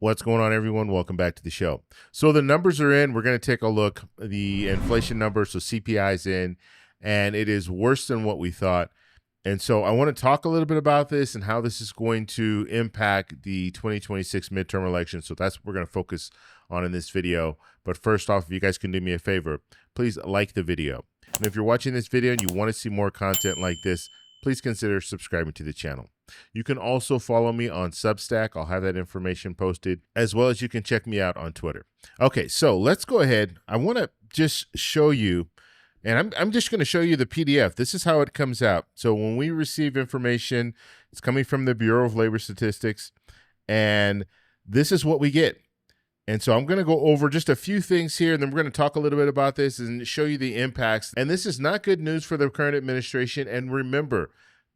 What's going on, everyone? Welcome back to the show. So the numbers are in. We're going to take a look. The inflation number, so CPI is in, and it is worse than what we thought. And so I want to talk a little bit about this and how this is going to impact the 2026 midterm election. So that's what we're going to focus on in this video. But first off, if you guys can do me a favor, please like the video. And if you're watching this video and you want to see more content like this, please consider subscribing to the channel. You can also follow me on Substack. I'll have that information posted, as well as you can check me out on Twitter. Okay, so let's go ahead. I want to just show you, and I'm just going to show you the PDF. This is how it comes out. So when we receive information, it's coming from the Bureau of Labor Statistics, and this is what we get. And so I'm going to go over just a few things here, and then we're going to talk a little bit about this and show you the impacts. And this is not good news for the current administration. And remember,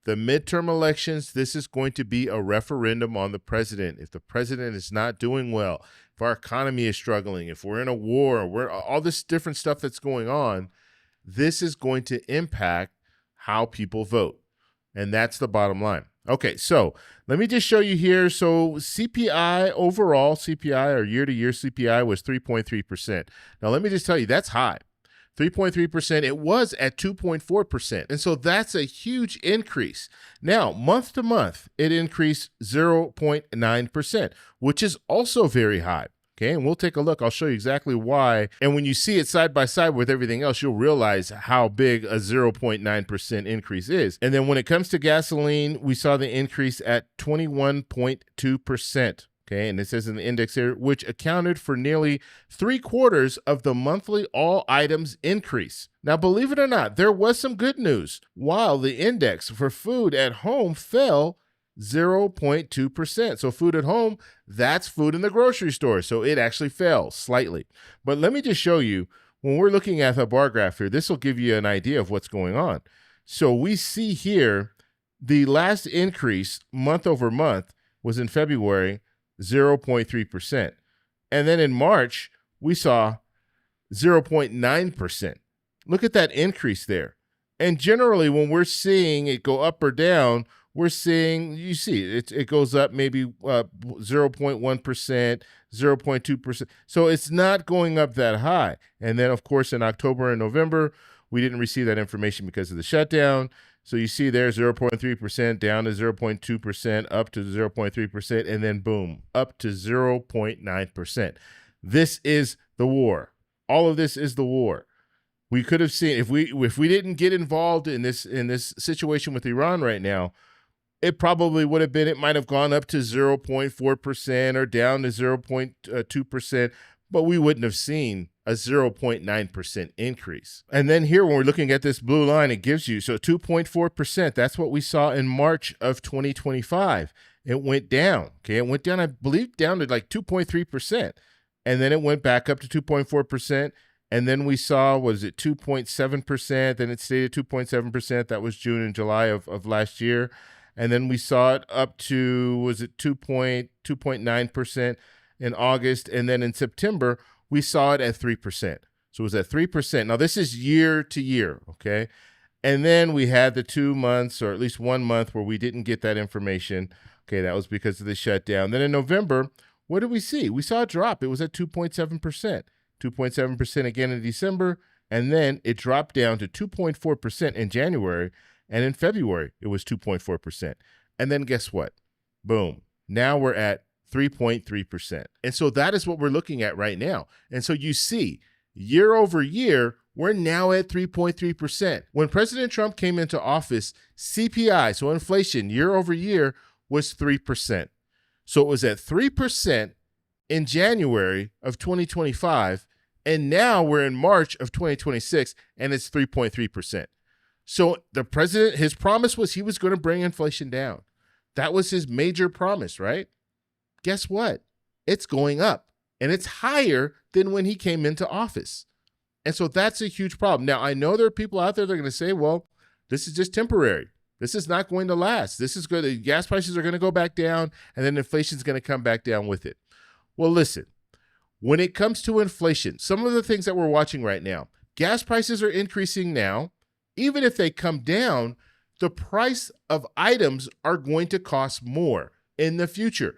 the midterm elections, this is going to be a referendum on the president. If the president is not doing well, if our economy is struggling, if we're in a war, we're all this different stuff that's going on, this is going to impact how people vote. And that's the bottom line. Okay, so let me just show you here. So CPI overall, CPI or year-to-year CPI was 3.3%. Now, let me just tell you, that's high. 3.3%. It was at 2.4%. And so that's a huge increase. Now, month to month, it increased 0.9%, which is also very high. Okay, and we'll take a look. I'll show you exactly why. And when you see it side by side with everything else, you'll realize how big a 0.9% increase is. And then when it comes to gasoline, we saw the increase at 21.2%. Okay, and it says in the index here, which accounted for nearly 3/4 of the monthly all items increase. Now, believe it or not, there was some good news. While the index for food at home fell 0.2%. So food at home, that's food in the grocery store. So it actually fell slightly. But let me just show you, when we're looking at the bar graph here, this will give you an idea of what's going on. So we see here the last increase month over month was in February, 0.3%. And then in March, we saw 0.9%. Look at that increase there. And generally, when we're seeing it go up or down, we're seeing, you see, it goes up maybe 0.1%, 0.2%. So it's not going up that high. And then, of course, in October and November, we didn't receive that information because of the shutdown. So you see there 0.3%, down to 0.2%, up to 0.3%, and then boom, up to 0.9%. This is the war. All of this is the war. We could have seen, if we didn't get involved in this situation with Iran right now, it probably would have been, it might have gone up to 0.4% or down to 0.2%, but we wouldn't have seen a 0.9% increase. And then here, when we're looking at this blue line, it gives you, so 2.4%, that's what we saw in March of 2025. It went down, okay? It went down, I believe, down to like 2.3%. And then it went back up to 2.4%. And then we saw, was it 2.7%? Then it stayed at 2.7%. That was June and July of last year. And then we saw it up to, was it 2.9% in August. And then in September, we saw it at 3%. So it was at 3%. Now, this is year to year, okay? And then we had the 2 months, or at least 1 month, where we didn't get that information. Okay, that was because of the shutdown. Then in November, what did we see? We saw a drop. It was at 2.7%. 2.7% again in December. And then it dropped down to 2.4% in January. And in February, it was 2.4%. And then guess what? Boom. Now we're at 3.3%. And so that is what we're looking at right now. And so you see, year over year, we're now at 3.3%. When President Trump came into office, CPI, so inflation, year over year, was 3%. So it was at 3% in January of 2025, and now we're in March of 2026, and it's 3.3%. So the president, his promise was he was going to bring inflation down. That was his major promise, right? Guess what? It's going up, and it's higher than when he came into office. And so that's a huge problem. Now, I know there are people out there that are going to say, well, this is just temporary. This is not going to last. This is good. Gas prices are going to go back down, and then inflation is going to come back down with it. Well, listen, when it comes to inflation, some of the things that we're watching right now, gas prices are increasing now. Even if they come down, the price of items are going to cost more in the future.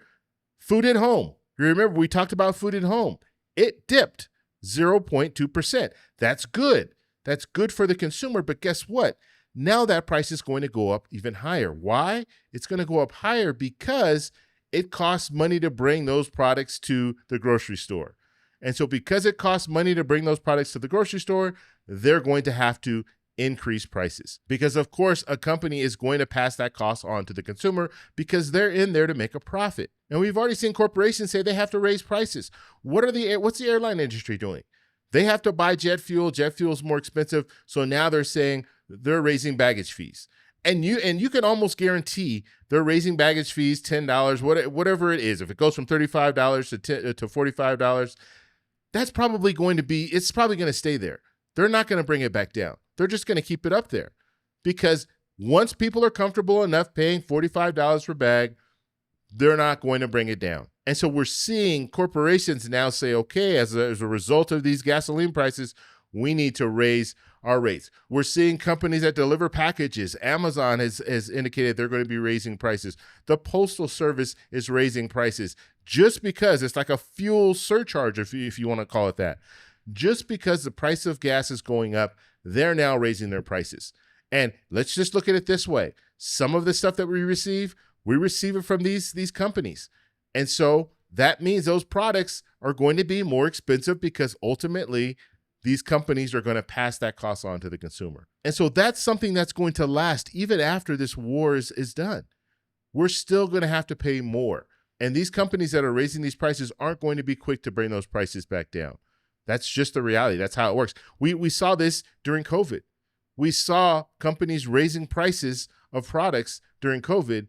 Food at home, You remember we talked about food at home. It dipped 0.2%. That's good. That's good for the consumer. But guess what? Now that price is going to go up even higher. Why? It's going to go up higher because it costs money to bring those products to the grocery store. And so because it costs money to bring those products to the grocery store, they're going to have to increase prices. Because of course, a company is going to pass that cost on to the consumer because they're in there to make a profit. And we've already seen corporations say they have to raise prices. What's the airline industry doing? They have to buy jet fuel. Jet fuel is more expensive. So now they're saying they're raising baggage fees. And you can almost guarantee they're raising baggage fees, $10, whatever it is. If it goes from $35 to $45, that's probably going to stay there. They're not going to bring it back down. They're just going to keep it up there because once people are comfortable enough paying $45 per bag, they're not going to bring it down. And so we're seeing corporations now say, okay, as a result of these gasoline prices, we need to raise our rates. We're seeing companies that deliver packages. Amazon has indicated they're going to be raising prices. The Postal Service is raising prices just because it's like a fuel surcharge, if you want to call it that. Just because the price of gas is going up, they're now raising their prices. And let's just look at it this way. Some of the stuff that we receive it from these companies. And so that means those products are going to be more expensive because ultimately these companies are going to pass that cost on to the consumer. And so that's something that's going to last even after this war is done. We're still going to have to pay more. And these companies that are raising these prices aren't going to be quick to bring those prices back down. That's just the reality. That's how it works. We saw this during COVID. We saw companies raising prices of products during COVID,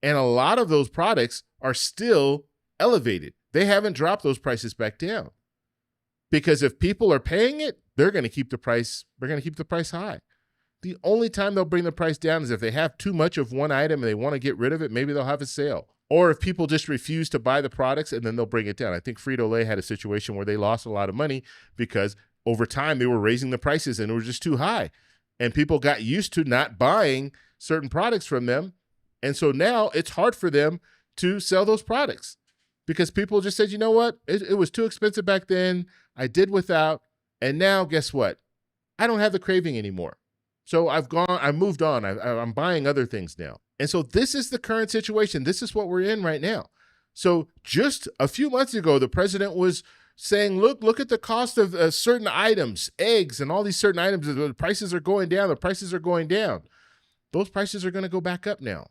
and a lot of those products are still elevated. They haven't dropped those prices back down. Because if people are paying it, they're going to keep the price high. The only time they'll bring the price down is if they have too much of one item and they want to get rid of it, maybe they'll have a sale. Or if people just refuse to buy the products and then they'll bring it down. I think Frito-Lay had a situation where they lost a lot of money because over time they were raising the prices and it was just too high. And people got used to not buying certain products from them. And so now it's hard for them to sell those products because people just said, you know what? It was too expensive back then. I did without. And now guess what? I don't have the craving anymore. So I moved on. I'm buying other things now. And so this is the current situation. This is what we're in right now. So just a few months ago, the president was saying, look at the cost of certain items, eggs and all these certain items. The prices are going down. The prices are going down. Those prices are going to go back up now.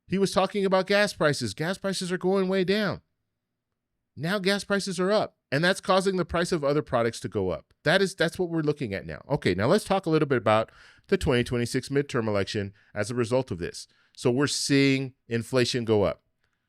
He was talking about gas prices. Gas prices are going way down. Now gas prices are up, and that's causing the price of other products to go up. That's what we're looking at now. Okay, now let's talk a little bit about the 2026 midterm election as a result of this. So we're seeing inflation go up.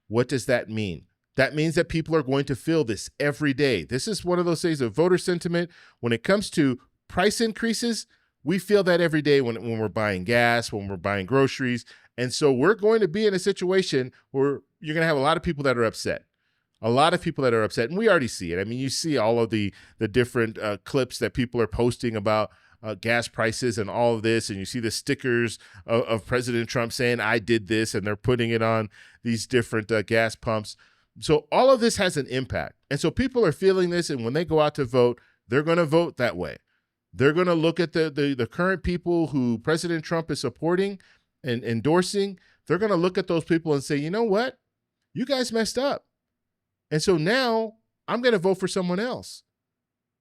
What does that mean? That means that people are going to feel this every day. This is one of those things of voter sentiment. When it comes to price increases, we feel that every day when we're buying gas, when we're buying groceries. And so we're going to be in a situation where you're going to have a lot of people that are upset. A lot of people that are upset, and we already see it. I mean, you see all of the different clips that people are posting about gas prices and all of this, and you see the stickers of President Trump saying, I did this, and they're putting it on these different gas pumps. So all of this has an impact. And so people are feeling this, and when they go out to vote, they're going to vote that way. They're going to look at the current people who President Trump is supporting and endorsing. They're going to look at those people and say, you know what? You guys messed up. And so now I'm going to vote for someone else.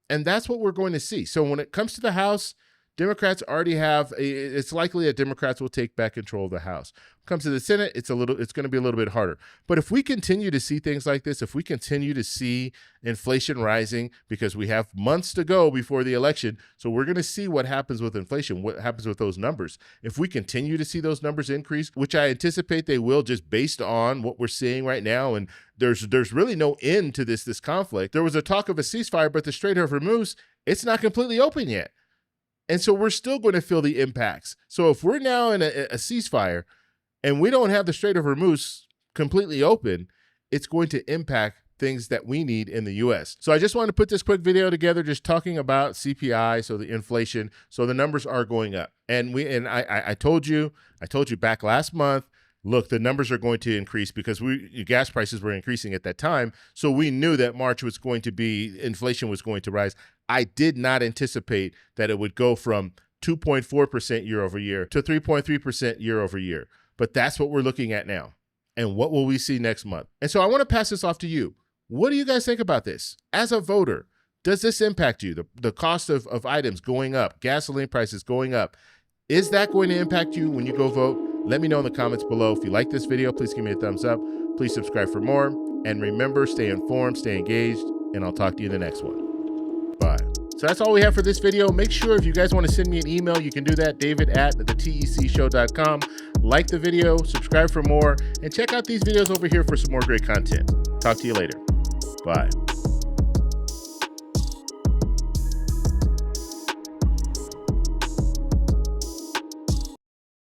And that's what we're going to see. So when it comes to the House, Democrats already it's likely that Democrats will take back control of the House. When it comes to the Senate, it's going to be a little bit harder. But if we continue to see things like this, if we continue to see inflation rising, because we have months to go before the election, so we're going to see what happens with inflation, what happens with those numbers. If we continue to see those numbers increase, which I anticipate they will just based on what we're seeing right now, and there's really no end to this conflict. There was a talk of a ceasefire, but the Strait of Hormuz, it's not completely open yet. And so we're still going to feel the impacts. So if we're now in a ceasefire and we don't have the Strait of Hormuz completely open, it's going to impact things that we need in the U.S. So I just wanted to put this quick video together just talking about CPI, so the inflation. So the numbers are going up. And I told you back last month look, the numbers are going to increase because gas prices were increasing at that time. So we knew that March was going to be, inflation was going to rise. I did not anticipate that it would go from 2.4% year over year to 3.3% year over year. But that's what we're looking at now. And what will we see next month? And so I want to pass this off to you. What do you guys think about this? As a voter, does this impact you? The cost of items going up, gasoline prices going up. Is that going to impact you when you go vote? Let me know in the comments below. If you like this video, please give me a thumbs up. Please subscribe for more. And remember, stay informed, stay engaged, and I'll talk to you in the next one. Bye. So that's all we have for this video. Make sure if you guys want to send me an email, you can do that, david@thetecshow.com. Like the video, subscribe for more, and check out these videos over here for some more great content. Talk to you later. Bye.